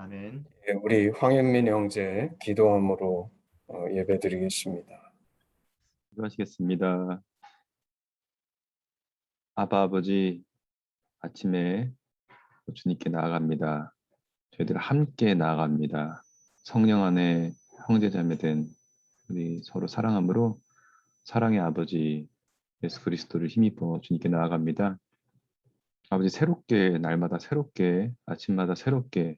아멘. 예, 우리 황현민 형제 기도함으로 예배드리겠습니다. 기도하시겠습니다. 아바 아버지, 아침에 주님께 나아갑니다. 저희들 함께 나아갑니다. 성령 안에 형제자매된 우리 서로 사랑함으로 사랑의 아버지 예수 그리스도를 힘입어 주님께 나아갑니다. 아버지, 새롭게 날마다 새롭게 아침마다 새롭게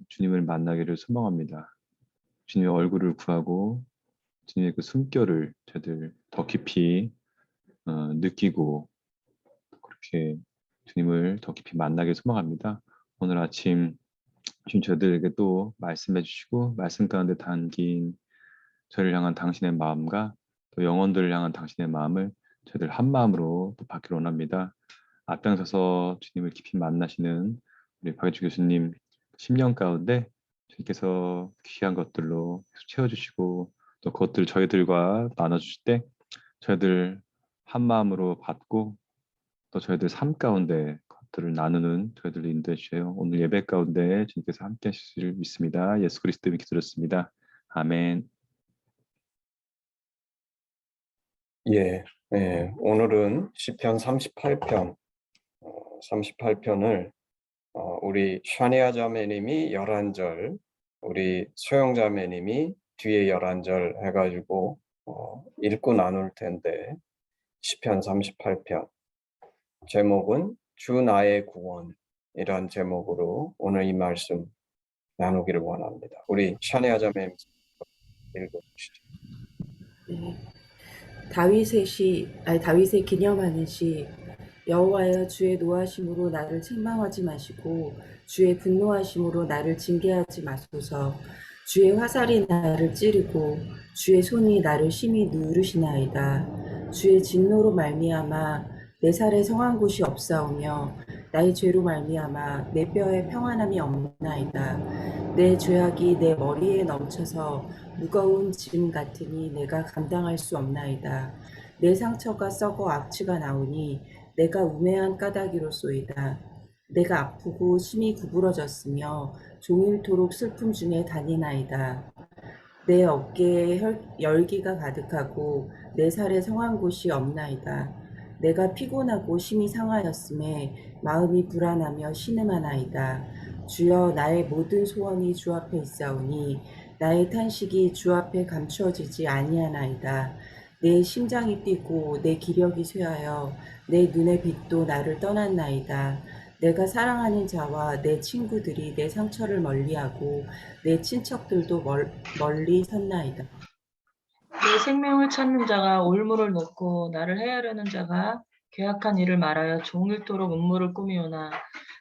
주님을 만나기를 소망합니다. 주님의 얼굴을 구하고 주님의 그 숨결을 저희들 더 깊이 느끼고 그렇게 주님을 더 깊이 만나길 소망합니다. 오늘 아침 주님 저희들에게 또 말씀해 주시고 말씀 가운데 담긴 저희를 향한 당신의 마음과 또 영혼들을 향한 당신의 마음을 저희들 한 마음으로 또 받기를 원합니다. 앞장서서 주님을 깊이 만나시는 우리 박예주 교수님 10년 가운데 주님께서 귀한 것들로 채워주시고 또 그것들을 저희들과 나눠주실 때 저희들 한 마음으로 받고 또 저희들 삶 가운데 것들을 나누는 저희들을 인도해 주세요. 오늘 예배 가운데 주님께서 함께 하실 줄 믿습니다. 예수 그리스도 이름으로 기도드렸습니다. 아멘. 오늘은 시편 38편, 38편을 우리 샤니아 자매님이 11절, 우리 소영 자매님이 뒤에 11절 해가지고 읽고 나눌 텐데, 시편 38편 제목은 주 나의 구원이란 제목으로 오늘 이 말씀 나누기를 원합니다. 우리 샤니아 자매님 읽어주시죠. 네. 다윗의 기념하는 시. 여호와여, 주의 노하심으로 나를 책망하지 마시고 주의 분노하심으로 나를 징계하지 마소서. 주의 화살이 나를 찌르고 주의 손이 나를 심히 누르시나이다. 주의 진노로 말미암아 내 살에 성한 곳이 없사오며 나의 죄로 말미암아 내 뼈에 평안함이 없나이다. 내 죄악이 내 머리에 넘쳐서 무거운 짐 같으니 내가 감당할 수 없나이다. 내 상처가 썩어 악취가 나오니 내가 우매한 까닭이로소이다. 내가 아프고 심히 구부러졌으며 종일토록 슬픔 중에 다니나이다. 내 어깨에 열기가 가득하고 내 살에 성한 곳이 없나이다. 내가 피곤하고 심히 상하였음에 마음이 불안하며 신음하나이다. 주여, 나의 모든 소원이 주 앞에 있사오니 나의 탄식이 주 앞에 감추어지지 아니하나이다. 내 심장이 뛰고 내 기력이 쇠하여 내 눈의 빛도 나를 떠났나이다. 내가 사랑하는 자와 내 친구들이 내 상처를 멀리하고 내 친척들도 멀리 섰나이다. 내 생명을 찾는 자가 올무를 놓고 나를 해하려는 자가 괴악한 일을 말하여 종일토록 음모를 꾸미오나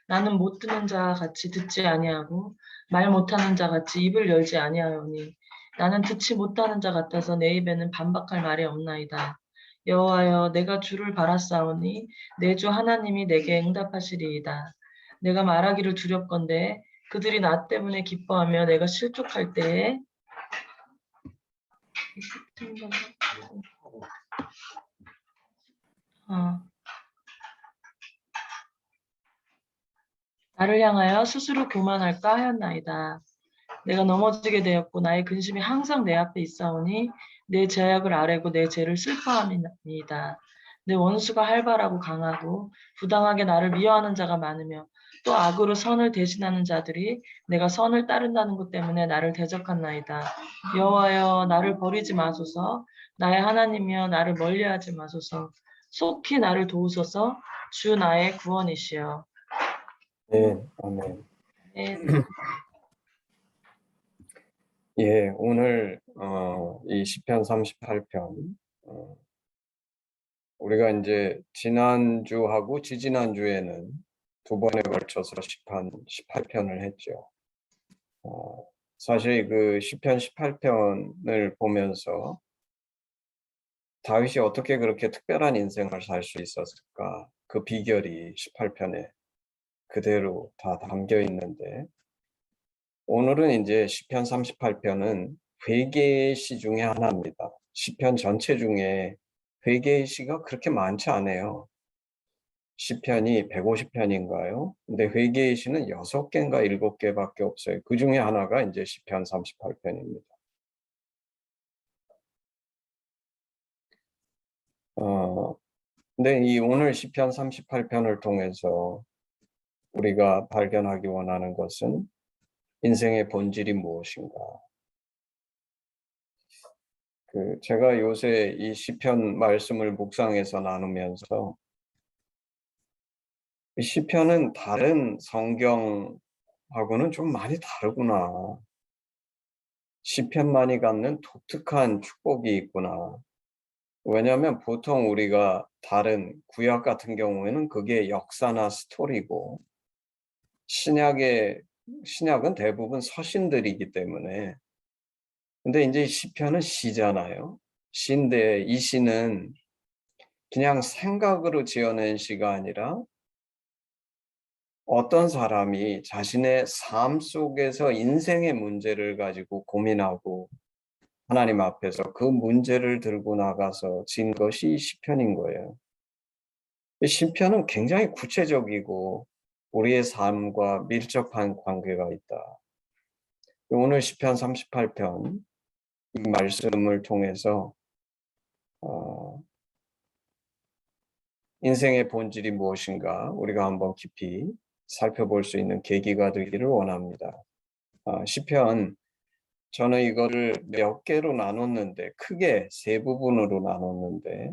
나는 못 듣는 자 같이 듣지 아니하고 말 못하는 자 같이 입을 열지 아니하오니 나는 듣지 못하는 자 같아서 내 입에는 반박할 말이 없나이다. 여호와여, 내가 주를 바랐사오니 내 주 하나님이 내게 응답하시리이다. 내가 말하기를 두렵건대 그들이 나 때문에 기뻐하며 내가 실족할 때에 나를 향하여 스스로 교만할까 하였나이다. 내가 넘어지게 되었고 나의 근심이 항상 내 앞에 있사오니 내 죄악을 아뢰고 내 죄를 슬퍼함이니이다. 내 원수가 활발하고 강하고 부당하게 나를 미워하는 자가 많으며 또 악으로 선을 대신하는 자들이 내가 선을 따른다는 것 때문에 나를 대적한나이다. 여호와여, 나를 버리지 마소서. 나의 하나님이여, 나를 멀리하지 마소서. 속히 나를 도우소서. 주 나의 구원이시여. 네, 아멘. 네. 오늘 이 시편 38편 우리가 이제 지난주하고 지지난주에는 두 번에 걸쳐서 시편 18편을 했죠. 사실 그 시편 18편을 보면서 다윗이 어떻게 그렇게 특별한 인생을 살 수 있었을까? 그 비결이 18편에 그대로 다 담겨 있는데, 오늘은 이제 시편 38편은 회개의 시 중에 하나입니다. 시편 전체 중에 회개의 시가 그렇게 많지 않아요. 시편이 150편인가요? 근데 회개의 시는 6개인가 7개밖에 없어요. 그 중에 하나가 이제 시편 38편입니다. 근데 이 오늘 시편 38편을 통해서 우리가 발견하기 원하는 것은 인생의 본질이 무엇인가? 제가 요새 이 시편 말씀을 묵상해서 나누면서 이 시편은 다른 성경하고는 좀 많이 다르구나. 시편만이 갖는 독특한 축복이 있구나. 왜냐하면 보통 우리가 다른 구약 같은 경우에는 그게 역사나 스토리고 신약은 대부분 서신들이기 때문에 근데 이제 시편은 시잖아요. 시인데 이 시는 그냥 생각으로 지어낸 시가 아니라 어떤 사람이 자신의 삶 속에서 인생의 문제를 가지고 고민하고 하나님 앞에서 그 문제를 들고 나가서 진 것이 시편인 거예요. 이 시편은 굉장히 구체적이고 우리의 삶과 밀접한 관계가 있다. 오늘 시편 38편 이 말씀을 통해서 인생의 본질이 무엇인가 우리가 한번 깊이 살펴볼 수 있는 계기가 되기를 원합니다. 시편 저는 이거를 몇 개로 나눴는데 크게 세 부분으로 나눴는데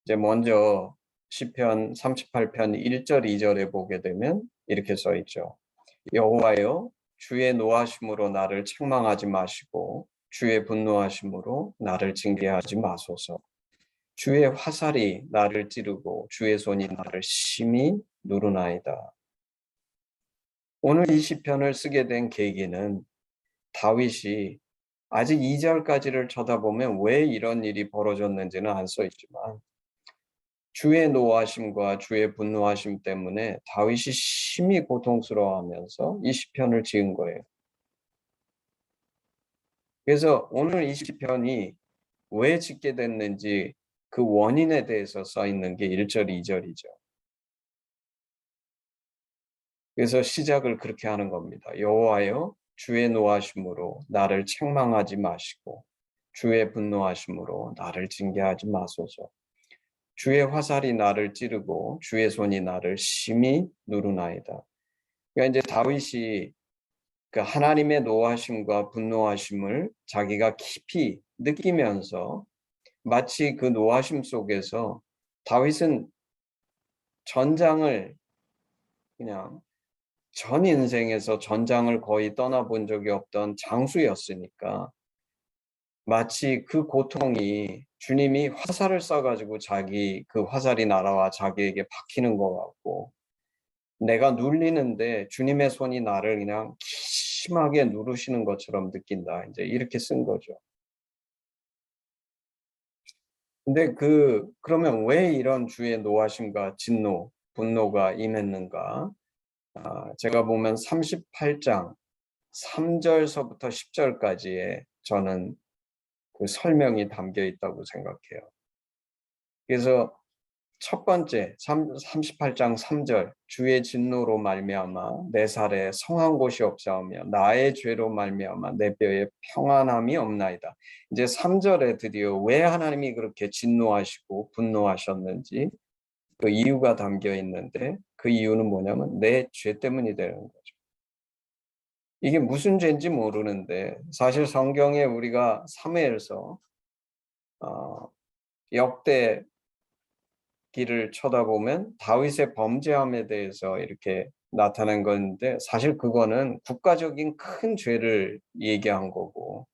이제 먼저 시편 38편 1절 2절에 보게 되면 이렇게 써 있죠. 여호와여 주의 노하심으로 나를 책망하지 마시고 주의 분노하심으로 나를 징계하지 마소서. 주의 화살이 나를 찌르고 주의 손이 나를 심히 누르나이다. 오늘 이 시편을 쓰게 된 계기는 다윗이 아직 2절까지를 쳐다보면 왜 이런 일이 벌어졌는지는 안 써 있지만 주의 노하심과 주의 분노하심 때문에 다윗이 심히 고통스러워하면서 이 시편을 지은 거예요. 그래서 오늘 이 시편이 왜 짓게 됐는지 그 원인에 대해서 써 있는 게 1절, 2절이죠. 그래서 시작을 그렇게 하는 겁니다. 여호와여 주의 노하심으로 나를 책망하지 마시고 주의 분노하심으로 나를 징계하지 마소서. 주의 화살이 나를 찌르고 주의 손이 나를 심히 누르나이다. 그러니까 이제 다윗이 그 하나님의 노하심과 분노하심을 자기가 깊이 느끼면서 마치 그 노하심 속에서 다윗은 전장을 그냥 전 인생에서 전장을 거의 떠나본 적이 없던 장수였으니까 마치 그 고통이 주님이 화살을 쏴가지고 자기 그 화살이 날아와 자기에게 박히는 것 같고 내가 눌리는데 주님의 손이 나를 그냥 심하게 누르시는 것처럼 느낀다. 이제 이렇게 쓴 거죠. 근데 그러면 왜 이런 주의 노하심과 진노, 분노가 임했는가? 제가 보면 38장 3절서부터 10절까지의 저는 그 설명이 담겨 있다고 생각해요. 그래서 첫 번째 38장 3절 주의 진노로 말미암아 내 살에 성한 곳이 없사오며 나의 죄로 말미암아 내 뼈에 평안함이 없나이다. 이제 3절에 드디어 왜 하나님이 그렇게 진노하시고 분노하셨는지 그 이유가 담겨 있는데 그 이유는 뭐냐면 내 죄 때문이 되는 거죠. 이게 무슨 죄인지 모르는데 사실 성경에 우리가 사무엘서 역대 기를 쳐다보면 다윗의 범죄함에 대해서 이렇게 나타난 건데 사실 그거는 국가적인 큰 죄를 얘기한 거고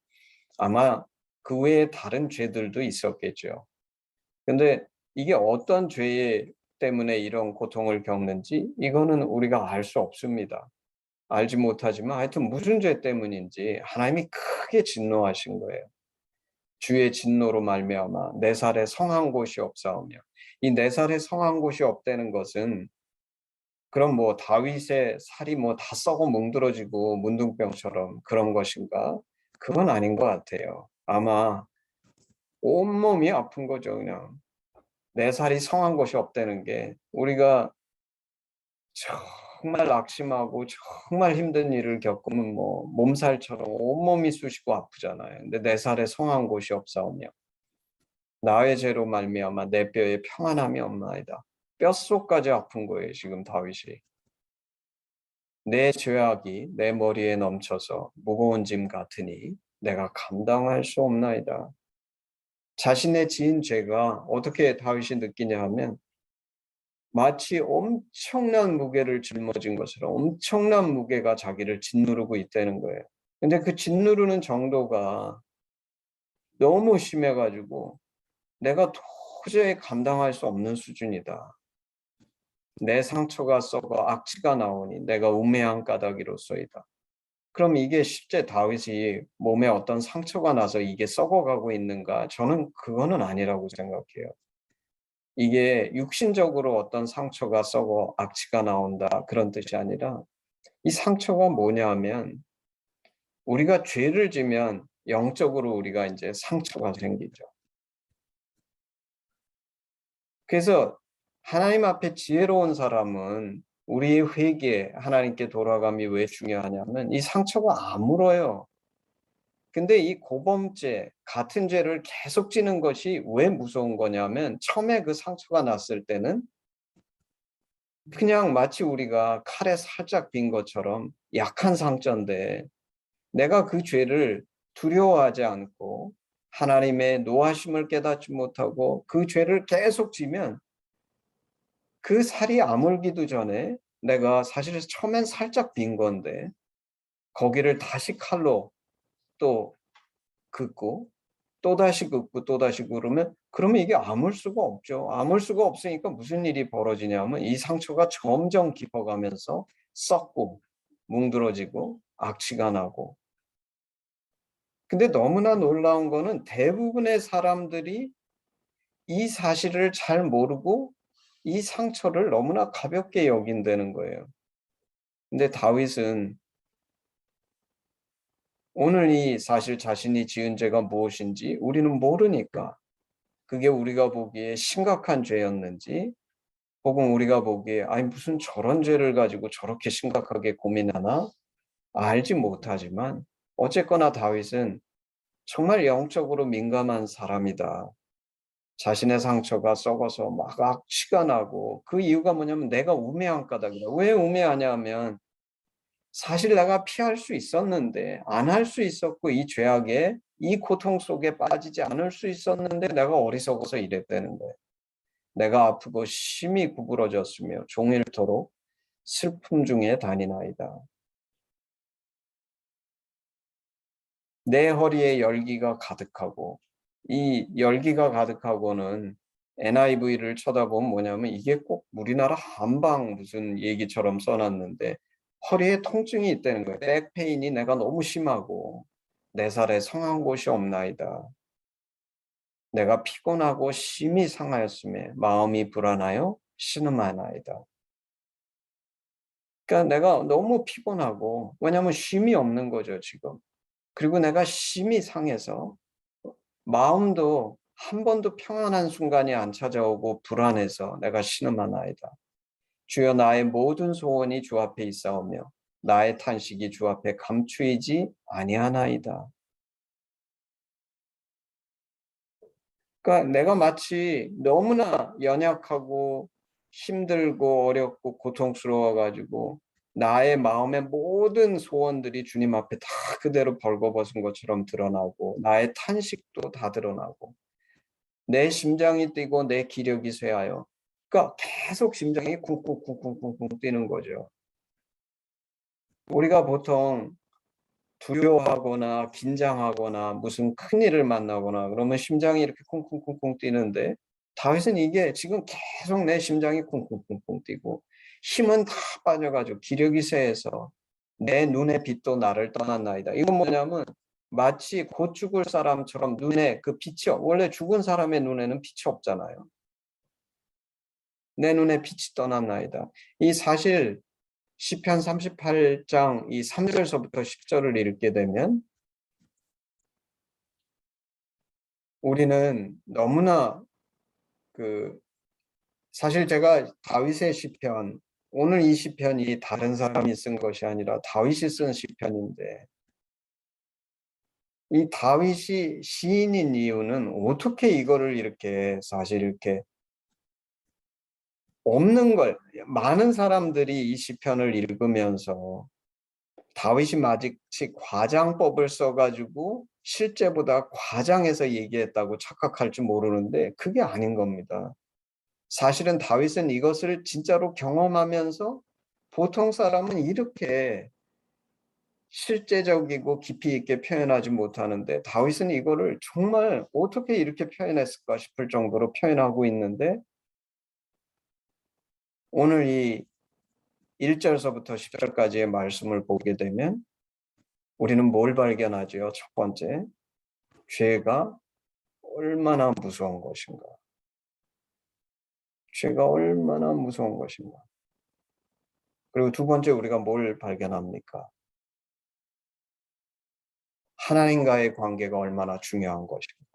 아마 그 외에 다른 죄들도 있었겠죠. 근데 이게 어떤 죄 때문에 이런 고통을 겪는지 이거는 우리가 알 수 없습니다. 알지 못하지만 하여튼 무슨 죄 때문인지 하나님이 크게 진노하신 거예요. 주의 진노로 말미암아 내 살에 성한 곳이 없사오며 이 내 살에 성한 곳이 없다는 것은 그럼 뭐 다윗의 살이 뭐 다 썩어 뭉드러지고 문둥병처럼 그런 것인가? 그건 아닌 것 같아요. 아마 온몸이 아픈 거죠, 그냥. 내 살이 성한 곳이 없다는 게 우리가 정말 낙심하고 정말 힘든 일을 겪으면 뭐 몸살처럼 온몸이 쑤시고 아프잖아요. 근데 내 살에 성한 곳이 없사오며 나의 죄로 말미암아 내 뼈에 평안함이 없나이다. 뼛속까지 아픈 거예요, 지금 다윗이. 내 죄악이 내 머리에 넘쳐서 무거운 짐 같으니 내가 감당할 수 없나이다. 자신의 지은 죄가 어떻게 다윗이 느끼냐 하면 마치 엄청난 무게를 짊어진 것처럼 엄청난 무게가 자기를 짓누르고 있다는 거예요. 근데 그 짓누르는 정도가 너무 심해가지고 내가 도저히 감당할 수 없는 수준이다. 내 상처가 썩어 악취가 나오니 내가 우매한 까닭이로소이다. 그럼 이게 실제 다윗이 몸에 어떤 상처가 나서 이게 썩어가고 있는가? 저는 그거는 아니라고 생각해요. 이게 육신적으로 어떤 상처가 썩어 악취가 나온다 그런 뜻이 아니라 이 상처가 뭐냐 하면 우리가 죄를 지면 영적으로 우리가 이제 상처가 생기죠. 그래서 하나님 앞에 지혜로운 사람은 우리의 회개, 하나님께 돌아감이 왜 중요하냐면 이 상처가 아물어요. 근데 이 고범죄, 같은 죄를 계속 지는 것이 왜 무서운 거냐면 처음에 그 상처가 났을 때는 그냥 마치 우리가 칼에 살짝 빈 것처럼 약한 상처인데 내가 그 죄를 두려워하지 않고 하나님의 노하심을 깨닫지 못하고 그 죄를 계속 지면 그 살이 아물기도 전에 내가 사실 처음엔 살짝 빈 건데 거기를 다시 칼로 또 긋고 또다시 긋고 또다시 그러면 이게 아물 수가 없죠. 아물 수가 없으니까 무슨 일이 벌어지냐면 이 상처가 점점 깊어가면서 썩고 뭉드러지고 악취가 나고 근데 너무나 놀라운 거는 대부분의 사람들이 이 사실을 잘 모르고 이 상처를 너무나 가볍게 여긴다는 거예요. 근데 다윗은 오늘 이 사실 자신이 지은 죄가 무엇인지 우리는 모르니까 그게 우리가 보기에 심각한 죄였는지 혹은 우리가 보기에 아니 무슨 저런 죄를 가지고 저렇게 심각하게 고민하나 알지 못하지만 어쨌거나 다윗은 정말 영적으로 민감한 사람이다. 자신의 상처가 썩어서 막 악취가 나고 그 이유가 뭐냐면 내가 우매한 까닭이다. 왜 우매하냐 하면 사실 내가 피할 수 있었는데 안 할 수 있었고 이 죄악에 이 고통 속에 빠지지 않을 수 있었는데 내가 어리석어서 이랬다는 거예요. 내가 아프고 심히 구부러졌으며 종일토록 슬픔 중에 다니나이다. 내 허리에 열기가 가득하고 이 열기가 가득하고는 NIV를 쳐다보면 뭐냐면 이게 꼭 우리나라 한방 무슨 얘기처럼 써놨는데 허리에 통증이 있다는 거예요. 백페인이 내가 너무 심하고 내 살에 성한 곳이 없나이다. 내가 피곤하고 심히 상하였음에 마음이 불안하여 신음하나이다. 그러니까 내가 너무 피곤하고 왜냐하면 쉼이 없는 거죠 지금. 그리고 내가 심히 상해서 마음도 한 번도 평안한 순간이 안 찾아오고 불안해서 내가 신음하나이다. 주여 나의 모든 소원이 주 앞에 있사오며 나의 탄식이 주 앞에 감추이지 아니하나이다. 그러니까 내가 마치 너무나 연약하고 힘들고 어렵고 고통스러워 가지고 나의 마음의 모든 소원들이 주님 앞에 다 그대로 벌거벗은 것처럼 드러나고 나의 탄식도 다 드러나고 내 심장이 뛰고 내 기력이 쇠하여 그러니까 계속 심장이 쿵쿵쿵쿵쿵쿵 뛰는 거죠. 우리가 보통 두려워하거나 긴장하거나 무슨 큰일을 만나거나 그러면 심장이 이렇게 쿵쿵쿵쿵 뛰는데 다윗은 이게 지금 계속 내 심장이 쿵쿵쿵쿵 뛰고 힘은 다 빠져가지고 기력이 쇠해서 내 눈의 빛도 나를 떠났나이다. 이건 뭐냐면 마치 곧 죽을 사람처럼 눈에 그 빛이 원래 죽은 사람의 눈에는 빛이 없잖아요. 내 눈에 빛이 떠났나이다. 이 사실 시편 38장 이 3절서부터 10절을 읽게 되면 우리는 너무나 그 사실 제가 다윗의 시편 오늘 이 시편이 다른 사람이 쓴 것이 아니라 다윗이 쓴 시편인데 이 다윗이 시인인 이유는 어떻게 이거를 이렇게 사실 이렇게 없는 걸 많은 사람들이 이 시편을 읽으면서 다윗이 마치 과장법을 써가지고 실제보다 과장해서 얘기했다고 착각할지 모르는데 그게 아닌 겁니다. 사실은 다윗은 이것을 진짜로 경험하면서 보통 사람은 이렇게 실제적이고 깊이 있게 표현하지 못하는데 다윗은 이거를 정말 어떻게 이렇게 표현했을까 싶을 정도로 표현하고 있는데 오늘 이 1절서부터 10절까지의 말씀을 보게 되면 우리는 뭘 발견하죠? 첫 번째, 죄가 얼마나 무서운 것인가. 죄가 얼마나 무서운 것인가. 그리고 두 번째 우리가 뭘 발견합니까? 하나님과의 관계가 얼마나 중요한 것인가.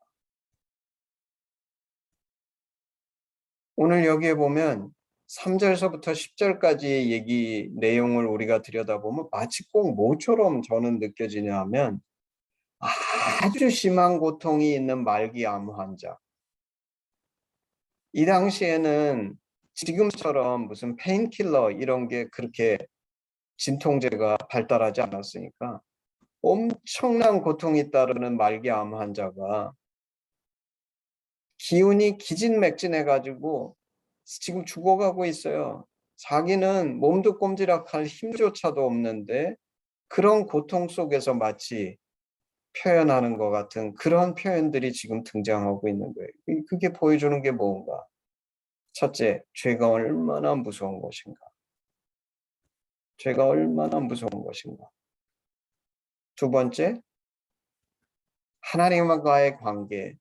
오늘 여기에 보면 3절서부터 10절까지의 얘기 내용을 우리가 들여다보면 마치 꼭 뭐처럼 저는 느껴지냐 하면 아주 심한 고통이 있는 말기암 환자. 이 당시에는 지금처럼 무슨 페인킬러 이런 게 그렇게 진통제가 발달하지 않았으니까 엄청난 고통이 따르는 말기암 환자가 기운이 기진맥진해가지고 지금 죽어가고 있어요. 자기는 몸도 꼼지락할 힘조차도 없는데 그런 고통 속에서 마치 표현하는 것 같은 그런 표현들이 지금 등장하고 있는 거예요. 그게 보여주는 게 뭔가? 첫째, 죄가 얼마나 무서운 것인가? 죄가 얼마나 무서운 것인가? 두 번째, 하나님과의 관계.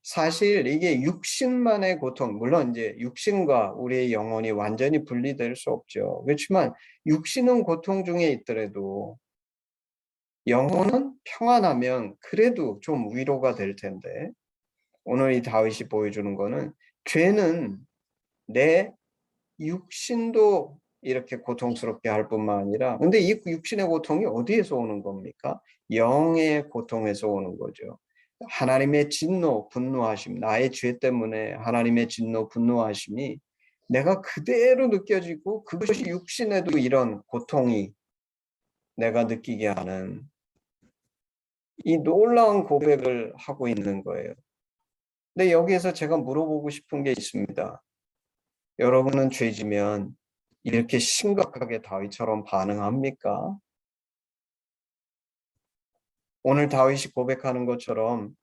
사실 이게 육신만의 고통, 물론 이제 육신과 우리의 영혼이 완전히 분리될 수 없죠. 그렇지만 육신은 고통 중에 있더라도 영혼은 평안하면 그래도 좀 위로가 될 텐데 오늘 이 다윗이 보여주는 거는 죄는 내 육신도 이렇게 고통스럽게 할 뿐만 아니라 근데 이 육신의 고통이 어디에서 오는 겁니까? 영의 고통에서 오는 거죠. 하나님의 진노, 분노하심, 나의 죄 때문에 하나님의 진노, 분노하심이 내가 그대로 느껴지고 그것이 육신에도 이런 고통이 내가 느끼게 하는 이 놀라운 고백을 하고 있는 거예요. 근데 여기에서 제가 물어보고 싶은 게 있습니다. 여러분은 죄지면 이렇게 심각하게 다윗처럼 반응합니까? 오늘 다윗이 고백하는 것처럼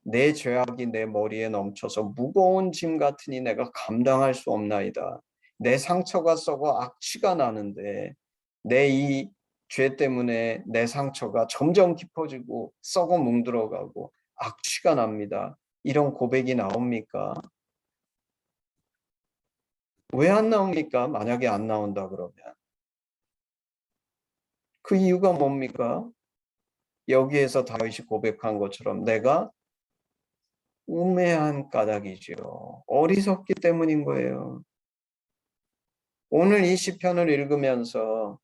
내 죄악이 내 머리에 넘쳐서 무거운 짐 같으니 내가 감당할 수 없나이다. 내 상처가 썩어 악취가 나는데 내 이 죄 때문에 내 상처가 점점 깊어지고 썩어 뭉들어가고 악취가 납니다. 이런 고백이 나옵니까? 왜 안 나옵니까? 만약에 안 나온다 그러면. 그 이유가 뭡니까? 여기에서 다윗이 고백한 것처럼 내가 우매한 까닭이죠. 어리석기 때문인 거예요. 오늘 이 시편을 읽으면서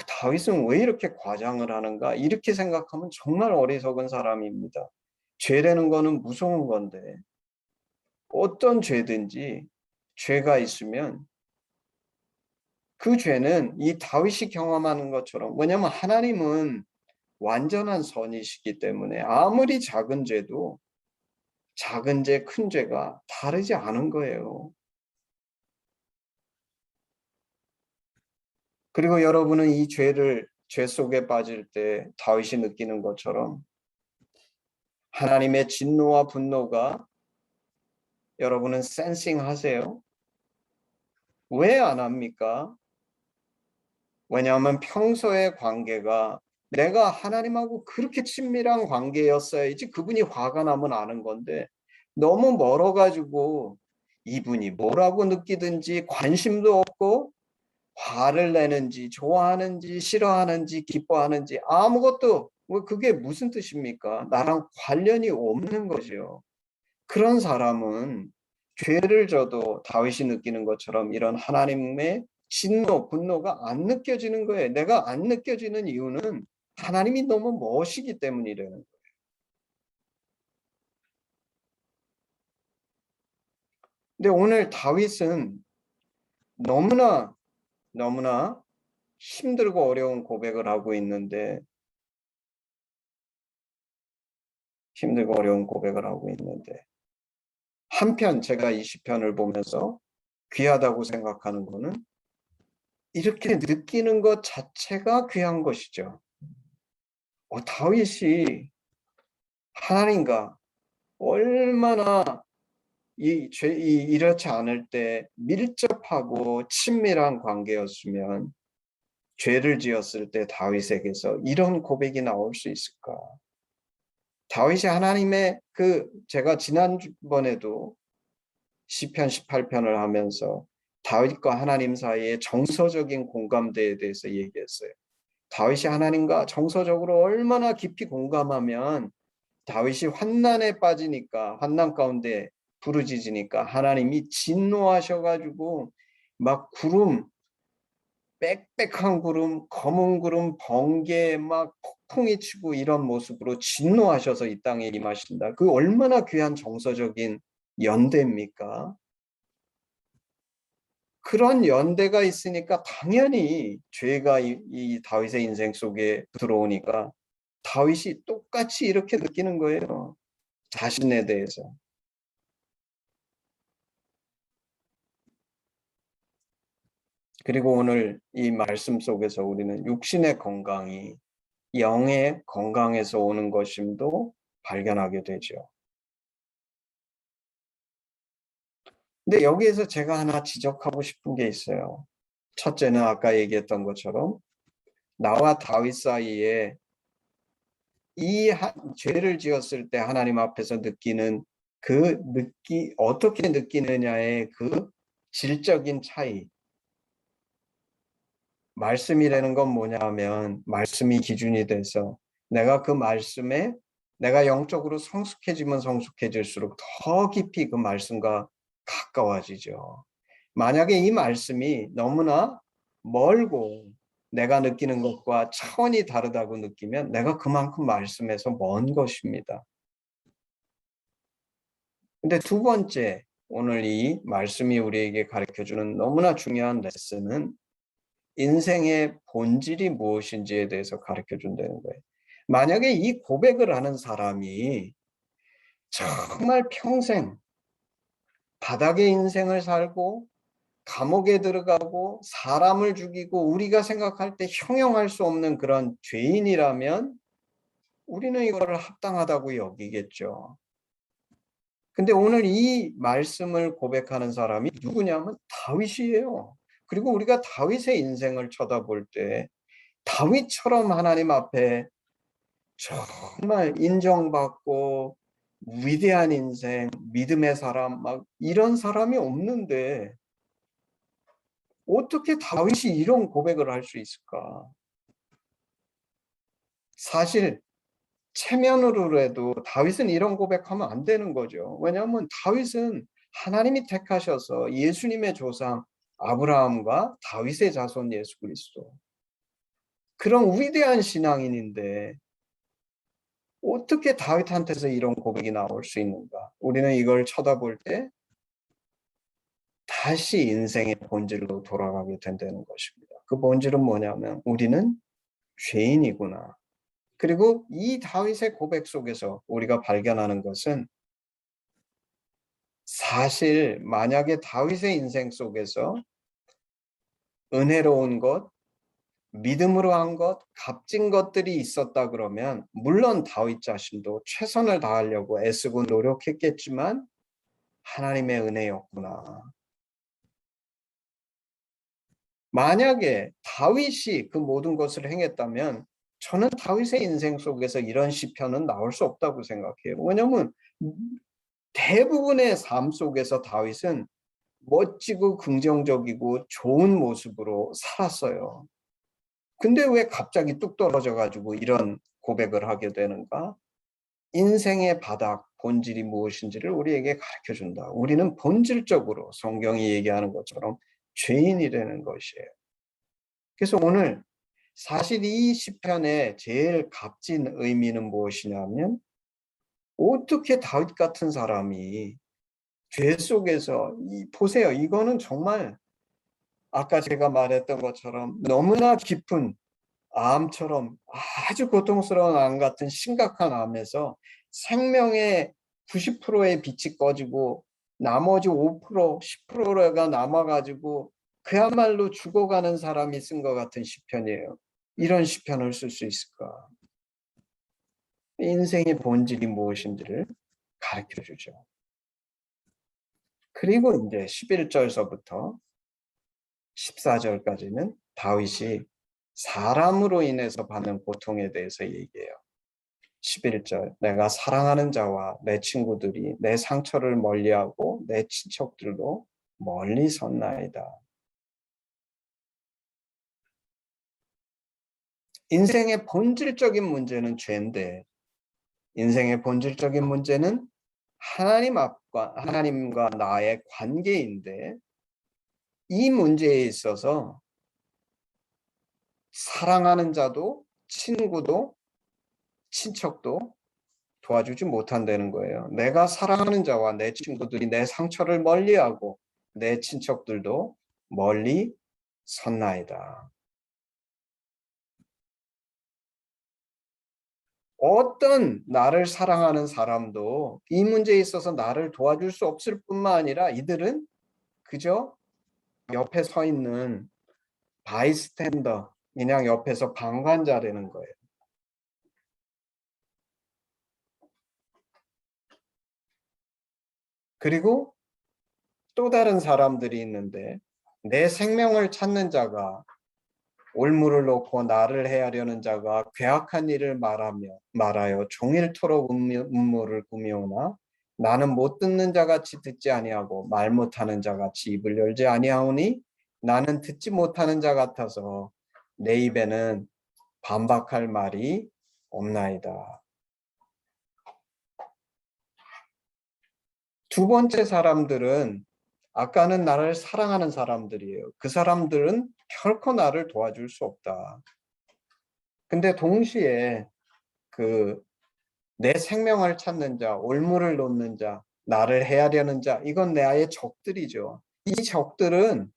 다윗은 왜 이렇게 과장을 하는가? 이렇게 생각하면 정말 어리석은 사람입니다. 죄라는 거는 무서운 건데 어떤 죄든지 죄가 있으면 그 죄는 이 다윗이 경험하는 것처럼 왜냐하면 하나님은 완전한 선이시기 때문에 아무리 작은 죄도 작은 죄, 큰 죄가 다르지 않은 거예요. 그리고 여러분은 이 죄 속에 빠질 때 다윗이 느끼는 것처럼 하나님의 진노와 분노가 여러분은 센싱 하세요? 왜 안 합니까? 왜냐하면 평소의 관계가 내가 하나님하고 그렇게 친밀한 관계였어야지 그분이 화가 나면 아는 건데 너무 멀어가지고 이분이 뭐라고 느끼든지 관심도 없고 화를 내는지 좋아하는지 싫어하는지 기뻐하는지 아무것도 그게 무슨 뜻입니까? 나랑 관련이 없는 거죠. 그런 사람은 죄를 져도 다윗이 느끼는 것처럼 이런 하나님의 진노, 분노가 안 느껴지는 거예요. 내가 안 느껴지는 이유는 하나님이 너무 멋이기 때문이라는 거예요. 근데 오늘 다윗은 너무나 힘들고 어려운 고백을 하고 있는데 한편 제가 이 시편을 보면서 귀하다고 생각하는 거는 이렇게 느끼는 것 자체가 귀한 것이죠. 다윗이 하나님과 얼마나 이렇지 않을 때 밀접하고 친밀한 관계였으면 죄를 지었을 때 다윗에게서 이런 고백이 나올 수 있을까? 다윗이 하나님의 제가 지난번에도 시편 18편을 하면서 다윗과 하나님 사이의 정서적인 공감대에 대해서 얘기했어요. 다윗이 하나님과 정서적으로 얼마나 깊이 공감하면 다윗이 환난에 빠지니까 환난 가운데 부르짖으니까 하나님이 진노하셔가지고 막 구름, 빽빽한 구름, 검은 구름, 번개 막 폭풍이 치고 이런 모습으로 진노하셔서 이 땅에 임하신다. 그 얼마나 귀한 정서적인 연대입니까? 그런 연대가 있으니까 당연히 죄가 이 다윗의 인생 속에 들어오니까 다윗이 똑같이 이렇게 느끼는 거예요. 자신에 대해서. 그리고 오늘 이 말씀 속에서 우리는 육신의 건강이 영의 건강에서 오는 것임도 발견하게 되죠. 근데 여기에서 제가 하나 지적하고 싶은 게 있어요. 첫째는 아까 얘기했던 것처럼 나와 다윗 사이에 죄를 지었을 때 하나님 앞에서 느끼는 어떻게 느끼느냐의 그 질적인 차이. 말씀이라는 건 뭐냐면 말씀이 기준이 돼서 내가 그 말씀에 내가 영적으로 성숙해지면 성숙해질수록 더 깊이 그 말씀과 가까워지죠. 만약에 이 말씀이 너무나 멀고 내가 느끼는 것과 차원이 다르다고 느끼면 내가 그만큼 말씀에서 먼 것입니다. 근데 두 번째, 오늘 이 말씀이 우리에게 가르쳐주는 너무나 중요한 레슨은 인생의 본질이 무엇인지에 대해서 가르쳐준다는 거예요. 만약에 이 고백을 하는 사람이 정말 평생 바닥의 인생을 살고 감옥에 들어가고 사람을 죽이고 우리가 생각할 때 형용할 수 없는 그런 죄인이라면 우리는 이거를 합당하다고 여기겠죠. 근데 오늘 이 말씀을 고백하는 사람이 누구냐면 다윗이에요. 그리고 우리가 다윗의 인생을 쳐다볼 때 다윗처럼 하나님 앞에 정말 인정받고 위대한 인생, 믿음의 사람, 막 이런 사람이 없는데 어떻게 다윗이 이런 고백을 할 수 있을까? 사실 체면으로라도 다윗은 이런 고백하면 안 되는 거죠. 왜냐하면 다윗은 하나님이 택하셔서 예수님의 조상 아브라함과 다윗의 자손 예수 그리스도 그런 위대한 신앙인인데 어떻게 다윗한테서 이런 고백이 나올 수 있는가? 우리는 이걸 쳐다볼 때 다시 인생의 본질로 돌아가게 된다는 것입니다. 그 본질은 뭐냐면 우리는 죄인이구나. 그리고 이 다윗의 고백 속에서 우리가 발견하는 것은 사실 만약에 다윗의 인생 속에서 은혜로운 것, 믿음으로 한 것, 값진 것들이 있었다 그러면 물론 다윗 자신도 최선을 다하려고 애쓰고 노력했겠지만 하나님의 은혜였구나. 만약에 다윗이 그 모든 것을 행했다면 저는 다윗의 인생 속에서 이런 시편은 나올 수 없다고 생각해요. 왜냐하면 대부분의 삶 속에서 다윗은 멋지고 긍정적이고 좋은 모습으로 살았어요. 근데 왜 갑자기 뚝 떨어져 가지고 이런 고백을 하게 되는가? 인생의 바닥, 본질이 무엇인지를 우리에게 가르쳐준다. 우리는 본질적으로 성경이 얘기하는 것처럼 죄인이라는 것이에요. 그래서 오늘 사실 이 시편의 제일 값진 의미는 무엇이냐면 어떻게 다윗 같은 사람이 죄 속에서 보세요. 이거는 정말 아까 제가 말했던 것처럼 너무나 깊은 암처럼 아주 고통스러운 암 같은 심각한 암에서 생명의 90%의 빛이 꺼지고 나머지 5%, 10%가 남아가지고 그야말로 죽어가는 사람이 쓴 것 같은 시편이에요. 이런 시편을 쓸 수 있을까? 인생의 본질이 무엇인지를 가르쳐 주죠. 그리고 이제 11절서부터 14절까지는 다윗이 사람으로 인해서 받는 고통에 대해서 얘기해요. 11절, 내가 사랑하는 자와 내 친구들이 내 상처를 멀리하고 내 친척들도 멀리 섰나이다. 인생의 본질적인 문제는 죄인데 인생의 본질적인 문제는 하나님과 나의 관계인데 이 문제에 있어서 사랑하는 자도 친구도 친척도 도와주지 못한다는 거예요. 내가 사랑하는 자와 내 친구들이 내 상처를 멀리하고 내 친척들도 멀리 섰나이다. 어떤 나를 사랑하는 사람도 이 문제에 있어서 나를 도와줄 수 없을 뿐만 아니라 이들은 그저 옆에 서 있는 바이스탠더, 그냥 옆에서 방관자라는 거예요. 그리고 또 다른 사람들이 있는데 내 생명을 찾는 자가 올무를 놓고 나를 해하려는 자가 괴악한 일을 말하여 종일토록 음모를 꾸미오나 나는 못 듣는 자같이 듣지 아니하고 말 못하는 자같이 입을 열지 아니하오니 나는 듣지 못하는 자 같아서 내 입에는 반박할 말이 없나이다. 두 번째 사람들은 아까는 나를 사랑하는 사람들이에요. 그 사람들은 결코 나를 도와줄 수 없다. 근데 동시에 내 생명을 찾는 자, 올무를 놓는 자, 나를 해하려는 자, 이건 내 아의 적들이죠. 이 적들은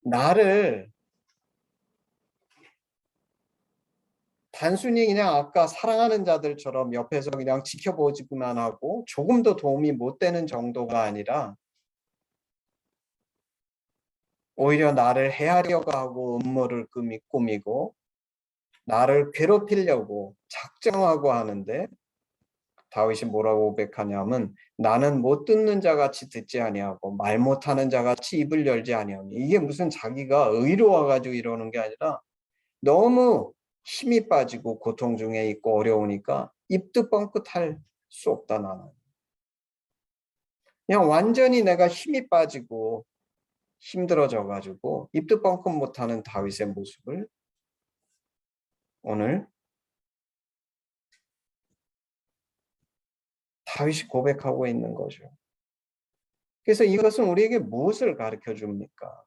나를 단순히 그냥 아까 사랑하는 자들처럼 옆에서 그냥 지켜보지만 하고 조금도 도움이 못 되는 정도가 아니라 오히려 나를 해하려고 하고 음모를 꾸미고 나를 괴롭히려고 작정하고 하는데 다윗이 뭐라고 고백하냐면 나는 못 듣는 자같이 듣지 아니하고 말 못하는 자같이 입을 열지 아니하니 이게 무슨 자기가 의로워가지고 이러는 게 아니라 너무 힘이 빠지고 고통 중에 있고 어려우니까 입도 뻥끗할 수 없다 나는. 그냥 완전히 내가 힘이 빠지고 힘들어져가지고 입도 뻥끗 못하는 다윗의 모습을 오늘 다윗이 고백하고 있는 거죠. 그래서 이것은 우리에게 무엇을 가르쳐 줍니까?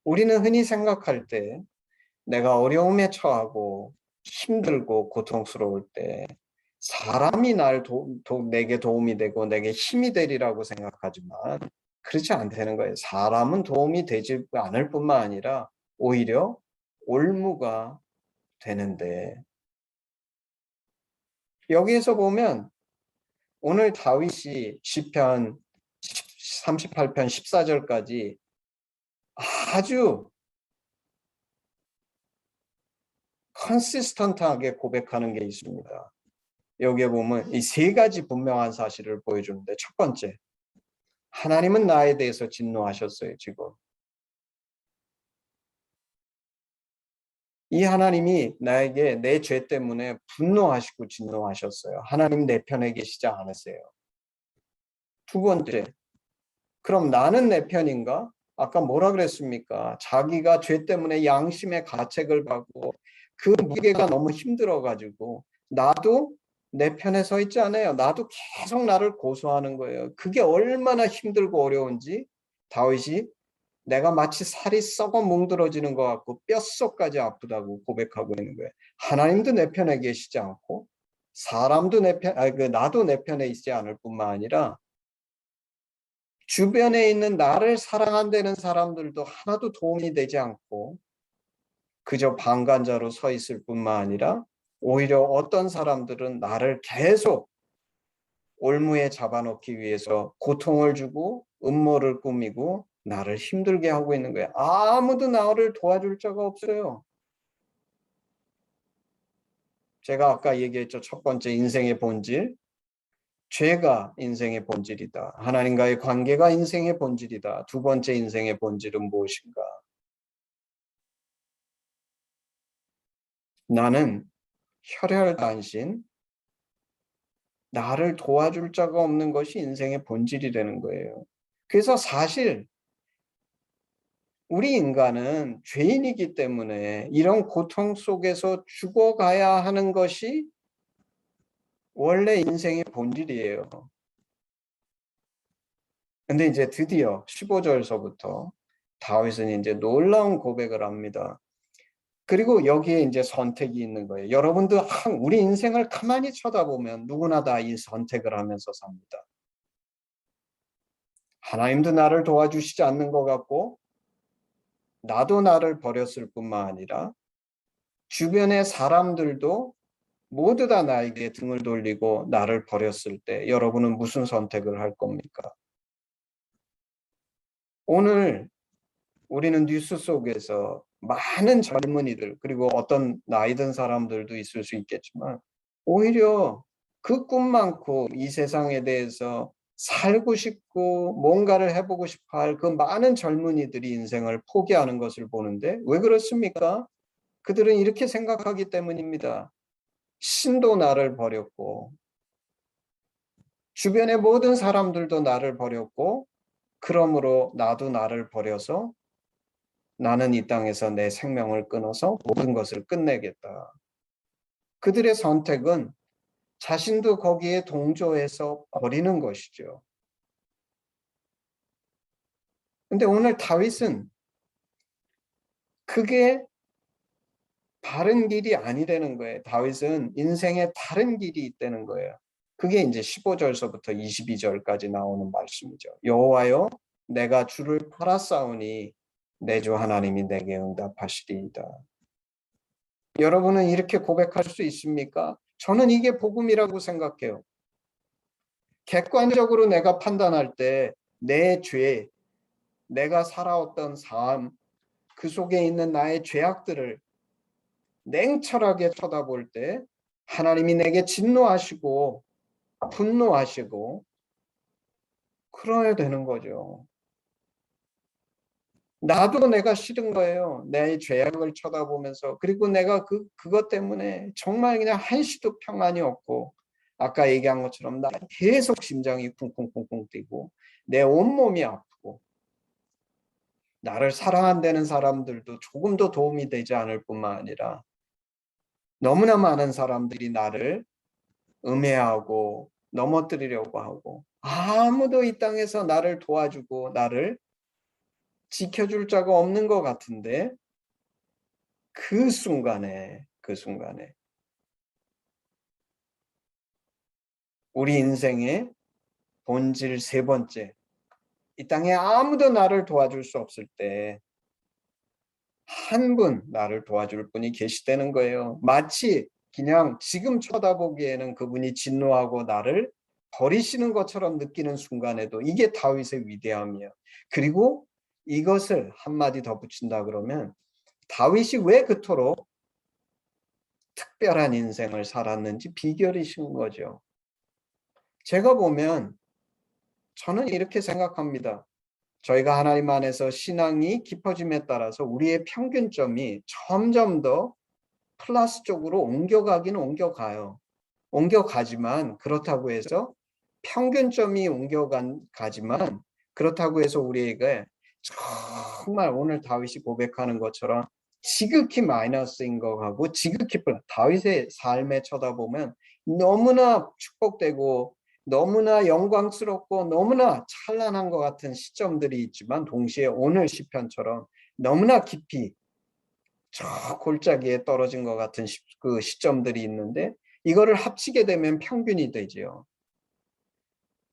우리는 흔히 생각할 때 내가 어려움에 처하고 힘들고 고통스러울 때 사람이 내게 도움이 되고 내게 힘이 되리라고 생각하지만 그렇지 않다는 거예요. 사람은 도움이 되지 않을 뿐만 아니라 오히려 올무가 되는데 여기에서 보면 오늘 다윗이 시편 38편 14절까지 아주 컨시스턴트하게 고백하는 게 있습니다. 여기에 보면 이 세 가지 분명한 사실을 보여주는데 첫 번째, 하나님은 나에 대해서 진노하셨어요. 지금 이 하나님이 나에게 내 죄 때문에 분노하시고 진노하셨어요. 하나님 내 편에 계시지 않으세요. 두 번째, 그럼 나는 내 편인가? 아까 뭐라 그랬습니까? 자기가 죄 때문에 양심의 가책을 받고 그 무게가 너무 힘들어가지고 나도 내 편에 서 있지 않아요. 나도 계속 나를 고소하는 거예요. 그게 얼마나 힘들고 어려운지 다윗이 내가 마치 살이 썩어 뭉들어지는 것 같고 뼛속까지 아프다고 고백하고 있는 거예요. 하나님도 내 편에 계시지 않고 사람도 나도 내 편에 있지 않을 뿐만 아니라 주변에 있는 나를 사랑한다는 사람들도 하나도 도움이 되지 않고 그저 방관자로 서 있을 뿐만 아니라 오히려 어떤 사람들은 나를 계속 올무에 잡아놓기 위해서 고통을 주고 음모를 꾸미고 나를 힘들게 하고 있는 거예요. 아무도 나를 도와줄 자가 없어요. 제가 아까 얘기했죠. 첫 번째 인생의 본질. 죄가 인생의 본질이다. 하나님과의 관계가 인생의 본질이다. 두 번째 인생의 본질은 무엇인가? 나는 혈혈단신, 나를 도와줄 자가 없는 것이 인생의 본질이 되는 거예요. 그래서 사실 우리 인간은 죄인이기 때문에 이런 고통 속에서 죽어가야 하는 것이 원래 인생의 본질이에요. 근데 이제 드디어 15절서부터 다윗은 이제 놀라운 고백을 합니다. 그리고 여기에 이제 선택이 있는 거예요. 여러분도 우리 인생을 가만히 쳐다보면 누구나 다 이 선택을 하면서 삽니다. 하나님도 나를 도와주시지 않는 것 같고 나도 나를 버렸을 뿐만 아니라 주변의 사람들도 모두 다 나에게 등을 돌리고 나를 버렸을 때 여러분은 무슨 선택을 할 겁니까? 오늘 우리는 뉴스 속에서 많은 젊은이들 그리고 어떤 나이 든 사람들도 있을 수 있겠지만 오히려 그 꿈 많고 이 세상에 대해서 살고 싶고 뭔가를 해보고 싶어 할 그 많은 젊은이들이 인생을 포기하는 것을 보는데 왜 그렇습니까? 그들은 이렇게 생각하기 때문입니다. 신도 나를 버렸고 주변의 모든 사람들도 나를 버렸고 그러므로 나도 나를 버려서 나는 이 땅에서 내 생명을 끊어서 모든 것을 끝내겠다. 그들의 선택은 자신도 거기에 동조해서 버리는 것이죠. 근데 오늘 다윗은 그게 바른 길이 아니라는 거예요. 다윗은 인생에 다른 길이 있다는 거예요. 그게 이제 15절서부터 22절까지 나오는 말씀이죠. 여호와여 내가 주를 팔았사오니 내 주 하나님이 내게 응답하시리이다. 여러분은 이렇게 고백할 수 있습니까? 저는 이게 복음이라고 생각해요. 객관적으로 내가 판단할 때 내 죄, 내가 살아왔던 삶, 그 속에 있는 나의 죄악들을 냉철하게 쳐다볼 때 하나님이 내게 진노하시고 분노하시고 그래야 되는 거죠. 나도 내가 싫은 거예요. 내 죄악을 쳐다보면서. 그리고 내가 그것 때문에 정말 그냥 한시도 평안이 없고 아까 얘기한 것처럼 나 계속 심장이 쿵쿵쿵쿵 뛰고 내 온몸이 아프고 나를 사랑한다는 사람들도 조금도 도움이 되지 않을 뿐만 아니라 너무나 많은 사람들이 나를 음해하고 넘어뜨리려고 하고 아무도 이 땅에서 나를 도와주고 나를 지켜줄 자가 없는 것 같은데 그 순간에 우리 인생의 본질 세 번째, 이 땅에 아무도 나를 도와줄 수 없을 때 한 분 나를 도와줄 분이 계시다는 거예요. 마치 그냥 지금 쳐다보기에는 그분이 진노하고 나를 버리시는 것처럼 느끼는 순간에도 이게 다윗의 위대함이에요. 그리고 이것을 한마디 더 붙인다 그러면 다윗이 왜 그토록 특별한 인생을 살았는지 비결이신 거죠. 제가 보면 저는 이렇게 생각합니다. 저희가 하나님 안에서 신앙이 깊어짐에 따라서 우리의 평균점이 점점 더 플러스 쪽으로 옮겨가기는 옮겨가요. 옮겨가지만 그렇다고 해서 평균점이 옮겨가지만 그렇다고 해서 우리에게 정말 오늘 다윗이 고백하는 것처럼 지극히 마이너스인 것 같고 지극히 다윗의 삶에 쳐다보면 너무나 축복되고 너무나 영광스럽고 너무나 찬란한 것 같은 시점들이 있지만 동시에 오늘 시편처럼 너무나 깊이 저 골짜기에 떨어진 것 같은 그 시점들이 있는데 이거를 합치게 되면 평균이 되지요.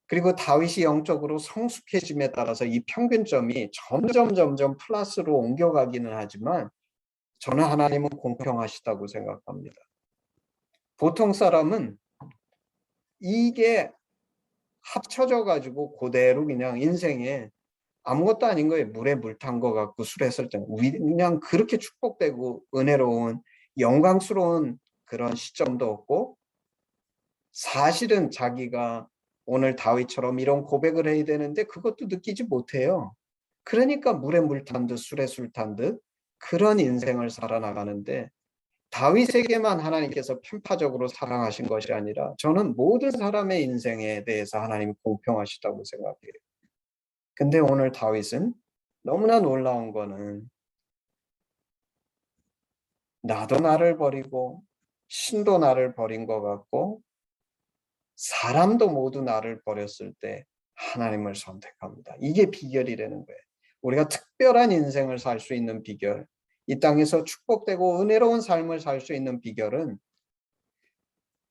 그리고 다윗이 영적으로 성숙해짐에 따라서 이 평균점이 점점 플러스로 옮겨가기는 하지만 저는 하나님은 공평하시다고 생각합니다. 보통 사람은 이게 합쳐져 가지고 그대로 그냥 인생에 아무것도 아닌 거예요. 물에 물 탄 거 같고 술에 설정 그냥 그렇게 축복되고 은혜로운 영광스러운 그런 시점도 없고 사실은 자기가 오늘 다윗처럼 이런 고백을 해야 되는데 그것도 느끼지 못해요. 그러니까 물에 물 탄 듯 술에 술 탄 듯 그런 인생을 살아나가는데 다윗에게만 하나님께서 편파적으로 사랑하신 것이 아니라 저는 모든 사람의 인생에 대해서 하나님이 공평하시다고 생각해요. 근데 오늘 다윗은 너무나 놀라운 거는 나도 나를 버리고 신도 나를 버린 것 같고 사람도 모두 나를 버렸을 때 하나님을 선택합니다. 이게 비결이라는 거예요. 우리가 특별한 인생을 살 수 있는 비결, 이 땅에서 축복되고 은혜로운 삶을 살 수 있는 비결은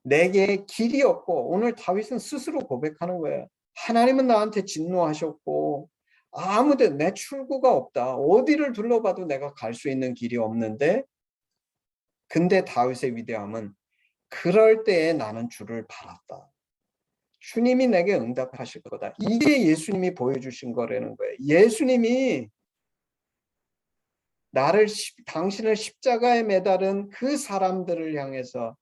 내게 길이 없고 오늘 다윗은 스스로 고백하는 거예요. 하나님은 나한테 진노하셨고 아무데 내 출구가 없다. 어디를 둘러봐도 내가 갈 수 있는 길이 없는데 근데 다윗의 위대함은 그럴 때에 나는 주를 바랐다. 주님이 내게 응답하실 거다. 이게 예수님이 보여주신 거라는 거예요. 예수님이 당신을 십자가에 매달은 그 사람들을 향해서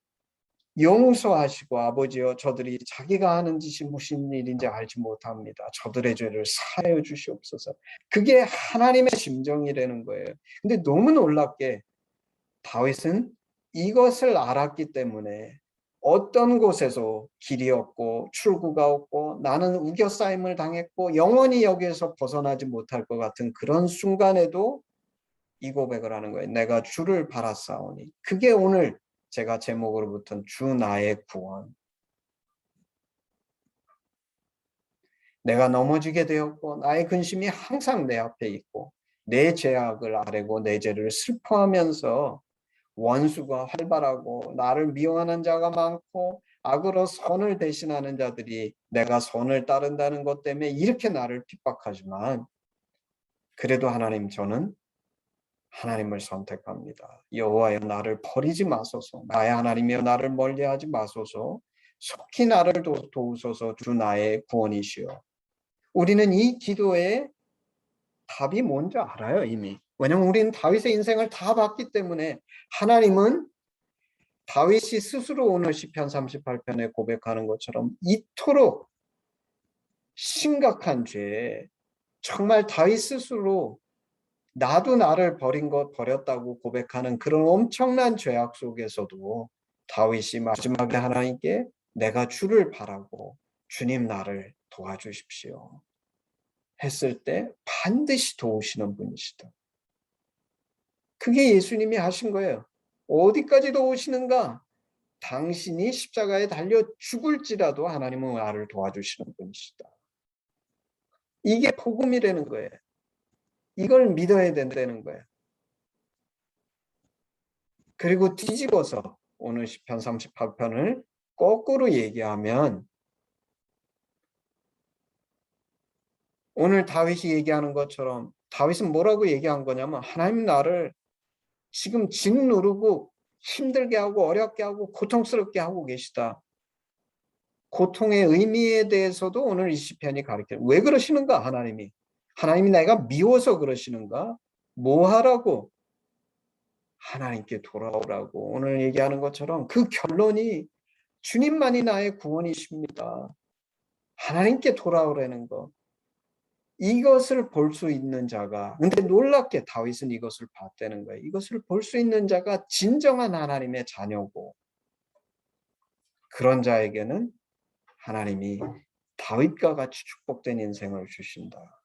용서하시고 아버지여 저들이 자기가 하는 짓이 무슨 일인지 알지 못합니다. 저들의 죄를 사하여 주시옵소서. 그게 하나님의 심정이라는 거예요. 근데 너무 놀랍게 다윗은 이것을 알았기 때문에 어떤 곳에서 길이 없고 출구가 없고 나는 우겨싸임을 당했고 영원히 여기에서 벗어나지 못할 것 같은 그런 순간에도 이 고백을 하는 거예요. 내가 주를 바라사오니. 그게 오늘 제가 제목으로 붙은 주 나의 구원. 내가 넘어지게 되었고 나의 근심이 항상 내 앞에 있고 내 죄악을 아뢰고 내 죄를 슬퍼하면서 원수가 활발하고 나를 미워하는 자가 많고 악으로 선을 대신하는 자들이 내가 선을 따른다는 것 때문에 이렇게 나를 핍박하지만 그래도 하나님 저는 하나님을 선택합니다. 여호와여 나를 버리지 마소서. 나의 하나님이여 나를 멀리하지 마소서. 속히 나를 도우소서. 주 나의 구원이시여. 우리는 이 기도의 답이 뭔지 알아요 이미. 왜냐하면 우리는 다윗의 인생을 다 봤기 때문에 하나님은 다윗이 스스로 오늘 시편 38편에 고백하는 것처럼 이토록 심각한 죄 정말 다윗 스스로 나도 나를 버렸다고 고백하는 그런 엄청난 죄악 속에서도 다윗이 마지막에 하나님께 내가 주를 바라고 주님 나를 도와주십시오 했을 때 반드시 도우시는 분이시다. 그게 예수님이 하신 거예요. 어디까지 도우시는가? 당신이 십자가에 달려 죽을지라도 하나님은 나를 도와주시는 분이시다. 이게 복음이라는 거예요. 이걸 믿어야 된다는 거예요. 그리고 뒤집어서 오늘 시편 38편을 거꾸로 얘기하면 오늘 다윗이 얘기하는 것처럼 다윗은 뭐라고 얘기한 거냐면 하나님 나를 지금 짓누르고 힘들게 하고 어렵게 하고 고통스럽게 하고 계시다. 고통의 의미에 대해서도 오늘 이 시편이 가르쳐요. 왜 그러시는가 하나님이? 하나님이 내가 미워서 그러시는가? 뭐 하라고? 하나님께 돌아오라고 오늘 얘기하는 것처럼 그 결론이 주님만이 나의 구원이십니다. 하나님께 돌아오라는 것. 이것을 볼 수 있는 자가 근데 놀랍게 다윗은 이것을 봤다는 거예요. 이것을 볼 수 있는 자가 진정한 하나님의 자녀고 그런 자에게는 하나님이 다윗과 같이 축복된 인생을 주신다.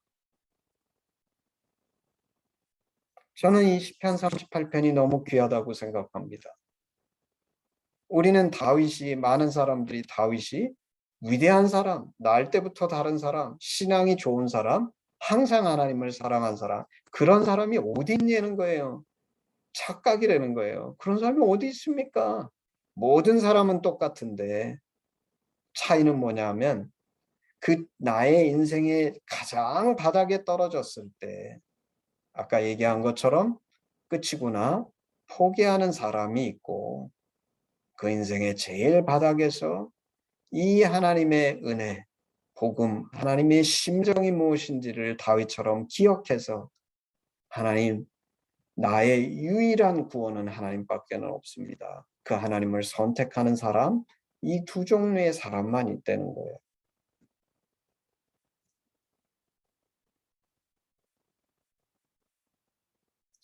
저는 이 시편 38편이 너무 귀하다고 생각합니다. 우리는 다윗이, 많은 사람들이 다윗이 위대한 사람, 날 때부터 다른 사람, 신앙이 좋은 사람, 항상 하나님을 사랑한 사람, 그런 사람이 어디 있냐는 거예요. 착각이라는 거예요. 그런 사람이 어디 있습니까? 모든 사람은 똑같은데 차이는 뭐냐면 그 나의 인생의 가장 바닥에 떨어졌을 때 아까 얘기한 것처럼 끝이구나 포기하는 사람이 있고 그 인생의 제일 바닥에서 이 하나님의 은혜, 복음, 하나님의 심정이 무엇인지를 다윗처럼 기억해서 하나님, 나의 유일한 구원은 하나님밖에 없습니다. 그 하나님을 선택하는 사람, 이 두 종류의 사람만 있다는 거예요.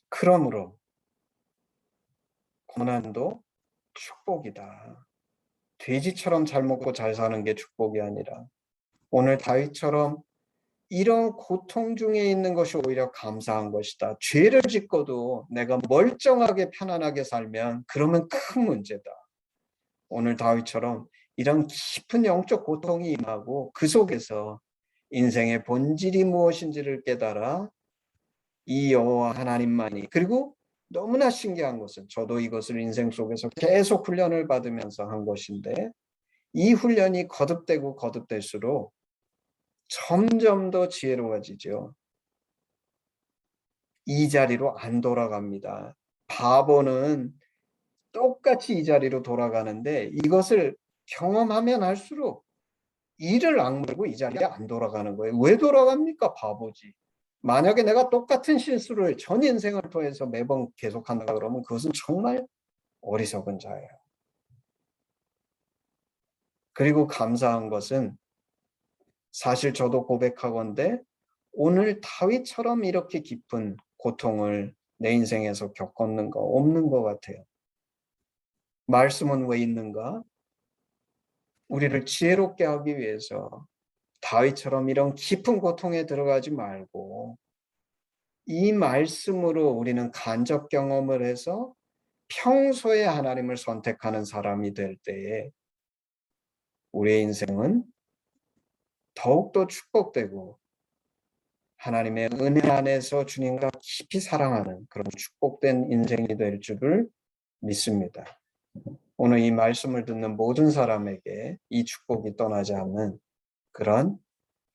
그러므로 고난도 축복이다. 돼지처럼 잘 먹고 잘 사는 게 축복이 아니라 오늘 다윗처럼 이런 고통 중에 있는 것이 오히려 감사한 것이다. 죄를 짓고도 내가 멀쩡하게 편안하게 살면 그러면 큰 문제다. 오늘 다윗처럼 이런 깊은 영적 고통이 임하고 그 속에서 인생의 본질이 무엇인지를 깨달아 이 여호와 하나님만이 그리고 너무나 신기한 것은 저도 이것을 인생 속에서 계속 훈련을 받으면서 한 것인데 이 훈련이 거듭되고 거듭될수록 점점 더 지혜로워지죠. 이 자리로 안 돌아갑니다. 바보는 똑같이 이 자리로 돌아가는데 이것을 경험하면 할수록 이를 악물고 이 자리에 안 돌아가는 거예요. 왜 돌아갑니까? 바보지. 만약에 내가 똑같은 실수를 전 인생을 통해서 매번 계속한다 그러면 그것은 정말 어리석은 자예요. 그리고 감사한 것은 사실 저도 고백하건대 오늘 다윗처럼 이렇게 깊은 고통을 내 인생에서 겪었는 거 없는 것 같아요. 말씀은 왜 있는가? 우리를 지혜롭게 하기 위해서 다윗처럼 이런 깊은 고통에 들어가지 말고 이 말씀으로 우리는 간접 경험을 해서 평소에 하나님을 선택하는 사람이 될 때에 우리의 인생은 더욱더 축복되고 하나님의 은혜 안에서 주님과 깊이 사랑하는 그런 축복된 인생이 될 줄을 믿습니다. 오늘 이 말씀을 듣는 모든 사람에게 이 축복이 떠나지 않는 그런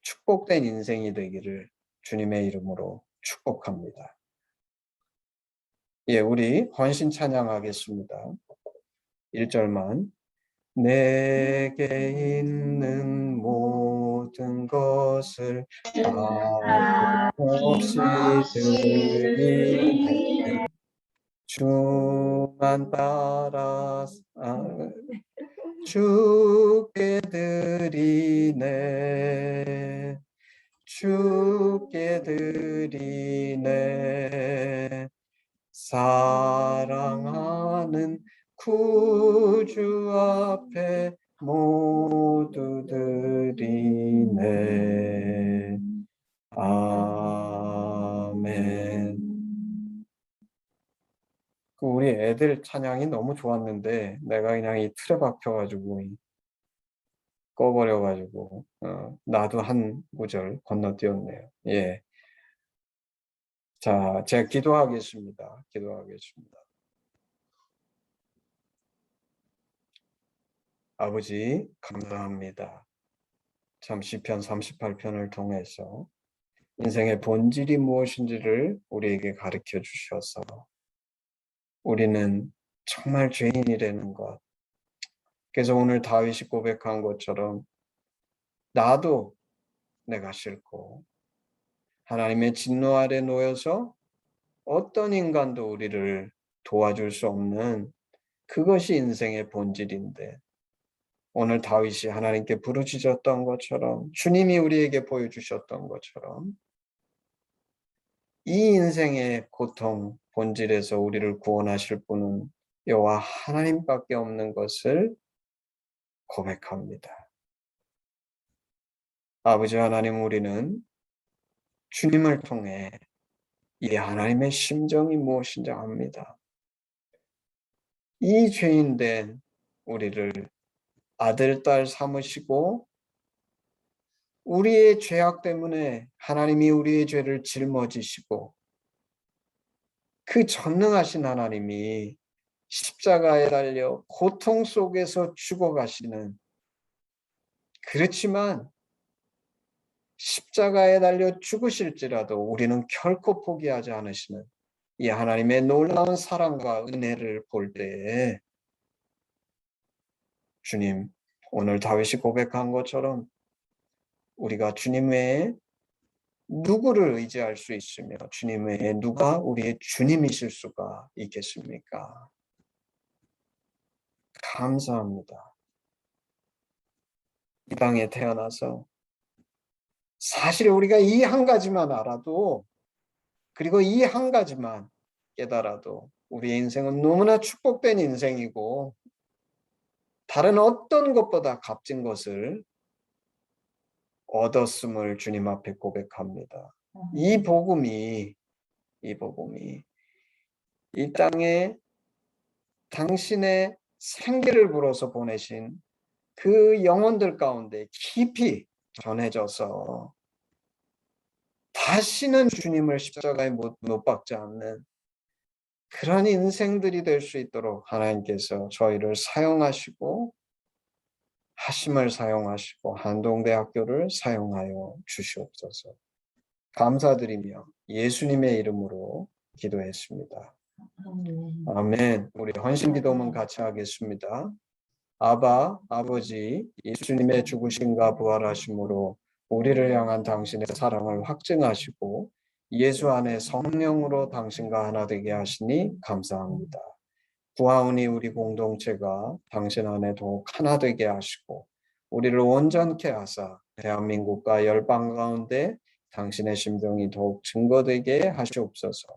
축복된 인생이 되기를 주님의 이름으로 축복합니다. 예, 우리 헌신 찬양하겠습니다. 1절만 내게 있는 모든 것을 값없이 드리네 주만 따라 주께 드리네 주께 드리네 사랑하는 구주 앞에 모두 드리네 아멘. 우리 애들 찬양이 너무 좋았는데 내가 그냥 이 틀에 박혀가지고 꺼버려가지고 나도 한 구절 건너뛰었네요. 예. 자, 제가 기도하겠습니다. 아버지, 감사합니다. 참 시편 38편을 통해서 인생의 본질이 무엇인지를 우리에게 가르쳐 주셔서 우리는 정말 죄인이라는 것. 그래서 오늘 다윗이 고백한 것처럼 나도 내가 싫고 하나님의 진노 아래 놓여서 어떤 인간도 우리를 도와줄 수 없는 그것이 인생의 본질인데 오늘 다윗이 하나님께 부르짖었던 것처럼 주님이 우리에게 보여주셨던 것처럼 이 인생의 고통 본질에서 우리를 구원하실 분은 여호와 하나님밖에 없는 것을 고백합니다. 아버지 하나님 우리는 주님을 통해 이 하나님의 심정이 무엇인지 압니다. 이 죄인된 우리를 아들, 딸 삼으시고 우리의 죄악 때문에 하나님이 우리의 죄를 짊어지시고 그 전능하신 하나님이 십자가에 달려 고통 속에서 죽어가시는, 그렇지만 십자가에 달려 죽으실지라도 우리는 결코 포기하지 않으시는 이 하나님의 놀라운 사랑과 은혜를 볼 때에 주님, 오늘 다윗이 고백한 것처럼 우리가 주님 외에 누구를 의지할 수 있으며 주님 외에 누가 우리의 주님이실 수가 있겠습니까? 감사합니다. 이 땅에 태어나서 사실 우리가 이 한 가지만 알아도, 그리고 이 한 가지만 깨달아도 우리의 인생은 너무나 축복된 인생이고 다른 어떤 것보다 값진 것을 얻었음을 주님 앞에 고백합니다. 이 복음이 이 땅에 당신의 생기를 불어서 보내신 그 영혼들 가운데 깊이 전해져서 다시는 주님을 십자가에 못 박지 않는 그런 인생들이 될 수 있도록 하나님께서 저희를 사용하시고 하심을 사용하시고 한동대학교를 사용하여 주시옵소서. 감사드리며 예수님의 이름으로 기도했습니다. 아멘. 우리 헌신기도문 같이 하겠습니다. 아바, 아버지, 예수님의 죽으심과 부활하심으로 우리를 향한 당신의 사랑을 확증하시고 예수 안에 성령으로 당신과 하나 되게 하시니 감사합니다. 구하오니 우리 공동체가 당신 안에 더욱 하나 되게 하시고 우리를 온전케 하사 대한민국과 열방 가운데 당신의 심정이 더욱 증거되게 하시옵소서.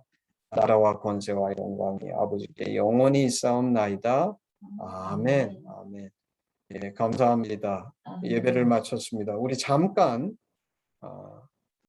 나라와 권세와 영광이 아버지께 영원히 있사옵나이다. 아멘. 아멘. 예, 감사합니다. 예배를 마쳤습니다. 우리 잠깐